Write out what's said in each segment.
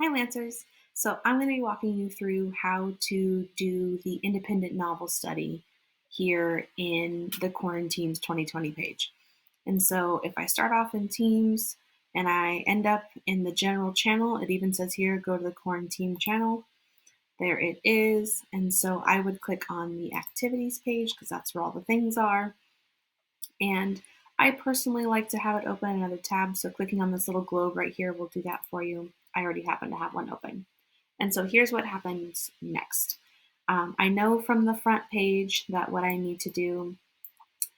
Hi, Lancers. So I'm going to be walking you through how to do the independent novel study here in the Quarantines 2020 page. And so if I start off in Teams and I end up in the general channel, it even says here, go to the Quarantine channel. There it is. And so I would click on the activities page because that's where all the things are. And I personally like to have it open in another tab. So clicking on this little globe right here will do that for you. I already happen to have one open. And so here's what happens next. I know from the front page that what I need to do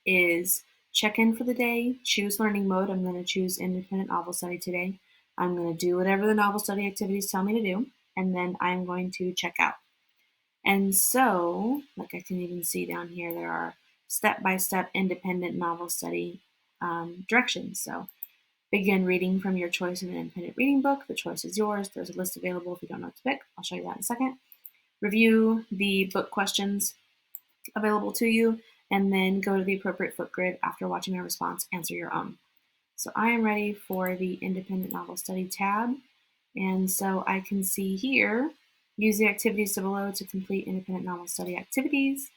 is check in for the day, choose learning mode. I'm going to choose independent novel study today. I'm going to do whatever the novel study activities tell me to do, and then I'm going to check out. And so, like I can even see down here, there are step-by-step independent novel study directions. So begin reading from your choice of an independent reading book. The choice is yours. There's a list available if you don't know what to pick. I'll show you that in a second. Review the book questions available to you, and then go to the appropriate Flipgrid after watching my response, answer your own. So I am ready for the independent novel study tab. And so I can see here, use the activities below to complete independent novel study activities,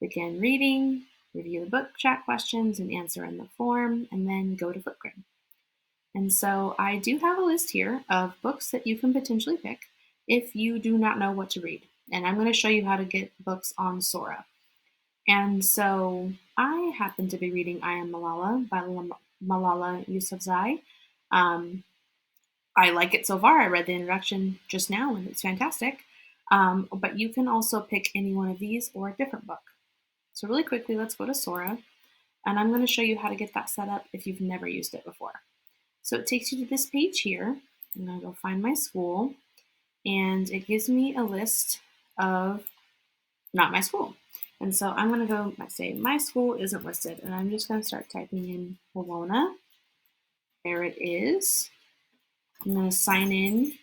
begin reading, review the book chat questions and answer in the form, and then go to Flipgrid. And so I do have a list here of books that you can potentially pick if you do not know what to read. And I'm going to show you how to get books on Sora. And so I happen to be reading I Am Malala by Malala Yousafzai. I like it so far. I read the introduction just now and it's fantastic. But you can also pick any one of these or a different book. So really quickly, let's go to Sora. And I'm going to show you how to get that set up if you've never used it before. So it takes you to this page here. I'm going to go find my school. And it gives me a list of not my school. And so I'm going to go say my school isn't listed. And I'm just going to start typing in Wawona. There it is. I'm going to sign in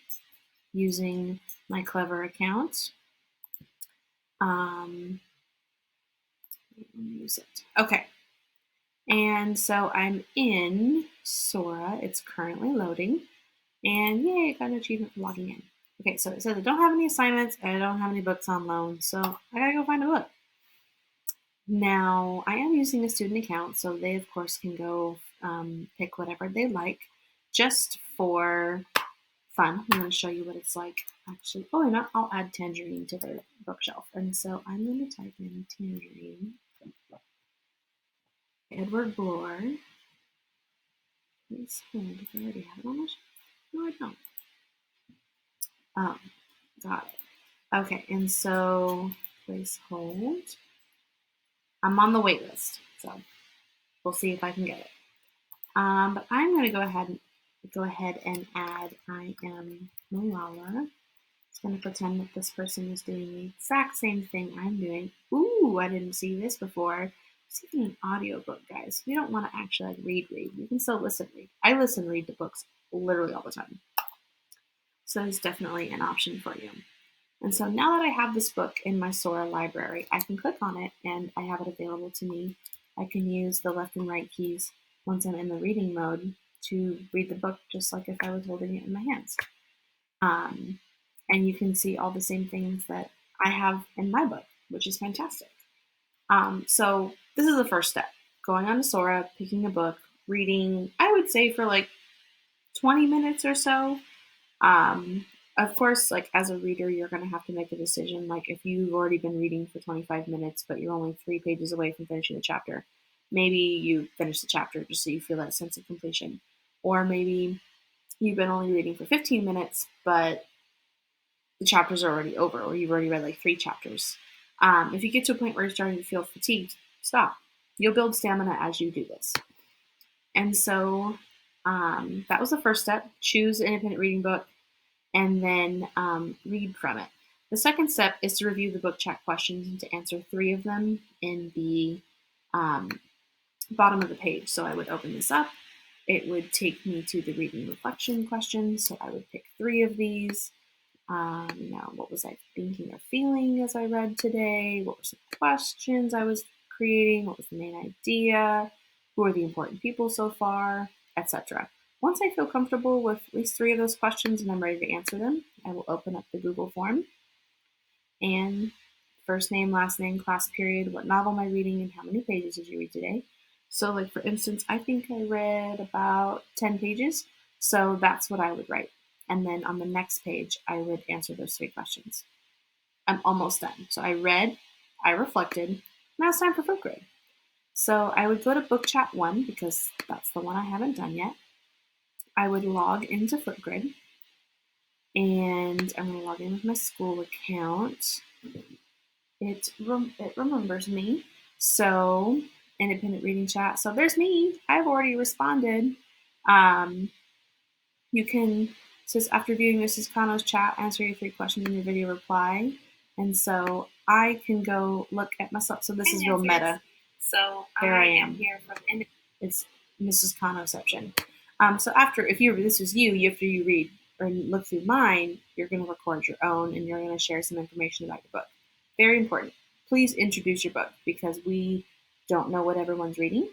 using my Clever account. Use it. Okay. And so I'm in Sora. It's currently loading. And yay, I got an achievement for logging in. Okay, so it says I don't have any assignments and I don't have any books on loan, so I gotta go find a book. Now, I am using a student account, so they, of course, can go pick whatever they like just for fun. I'm going to show you what it's like. Actually, oh, and I'll add Tangerine to their bookshelf. And so I'm going to type in Tangerine. Edward Bloor. Please hold. Do I already have it on my shelf? No, I don't. Oh, got it. Okay, and so please hold. I'm on the wait list, so we'll see if I can get it. But I'm going to go ahead and add I Am Malala. It's going to pretend that this person is doing the exact same thing I'm doing. Ooh, I didn't see this before. It's even an audiobook, guys. We don't want to actually read. You can still read. I read to books literally all the time. So it's definitely an option for you. And so now that I have this book in my Sora library, I can click on it and I have it available to me. I can use the left and right keys once I'm in the reading mode to read the book just like if I was holding it in my hands. And you can see all the same things that I have in my book, which is fantastic. So this is the first step. Going on to Sora, picking a book, reading, I would say for like 20 minutes or so. Of course, like as a reader, you're going to have to make a decision. Like if you've already been reading for 25 minutes, but you're only 3 pages away from finishing the chapter, maybe you finish the chapter just so you feel that sense of completion. Or maybe you've been only reading for 15 minutes, but the chapters are already over, or you've already read like 3 chapters. If you get to a point where you're starting to feel fatigued, stop. You'll build stamina as you do this. And so that was the first step. Choose an independent reading book and then read from it. The second step is to review the book chat questions and to answer 3 of them in the bottom of the page. So I would open this up. It would take me to the reading reflection questions. So I would pick 3 of these. Now, what was I thinking or feeling as I read today? What were some questions I was creating? What was the main idea? Who are the important people so far? Etc. Once I feel comfortable with at least 3 of those questions and I'm ready to answer them, I will open up the Google form and first name, last name, class period, what novel am I reading, and how many pages did you read today? So, like for instance, I think I read about 10 pages, so that's what I would write. And then on the next page, I would answer those 3 questions. I'm almost done. So I read, I reflected, now it's time for Flipgrid. So I would go to Book Chat 1 because that's the one I haven't done yet. I would log into Flipgrid and I'm going to log in with my school account. It remembers me. So independent reading chat. So there's me. I've already responded. You can, says after viewing Mrs. Kano's chat, answer your 3 questions in your video reply. And so I can go look at myself. So this is real meta. So there I am. Here from it's Mrs. Kanoception. So after, if this was you, after you read or look through mine, you're going to record your own and you're going to share some information about your book. Very important. Please introduce your book because we don't know what everyone's reading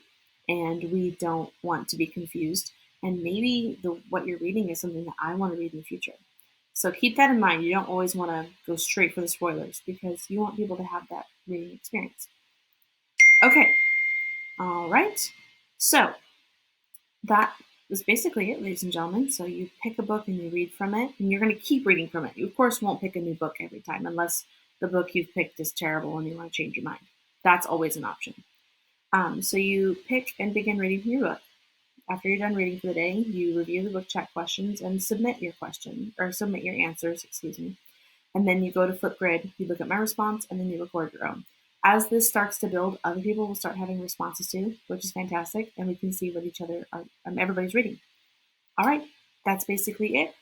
and we don't want to be confused. And maybe what you're reading is something that I want to read in the future. So keep that in mind. You don't always want to go straight for the spoilers because you want people to have that reading experience. Okay. All right. So that was basically it, ladies and gentlemen. So you pick a book and you read from it, and you're going to keep reading from it. You, of course, won't pick a new book every time unless the book you've picked is terrible and you want to change your mind. That's always an option. So you pick and begin reading from your book. After you're done reading for the day, you review the book chat questions and submit your question, or submit your answers, excuse me. And then you go to Flipgrid, you look at my response, and then you record your own. As this starts to build, other people will start having responses too, which is fantastic, and we can see what each other are, everybody's reading. All right, that's basically it.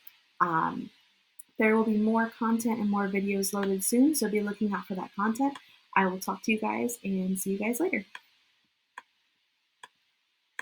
There will be more content and more videos loaded soon, so be looking out for that content. I will talk to you guys and see you guys later.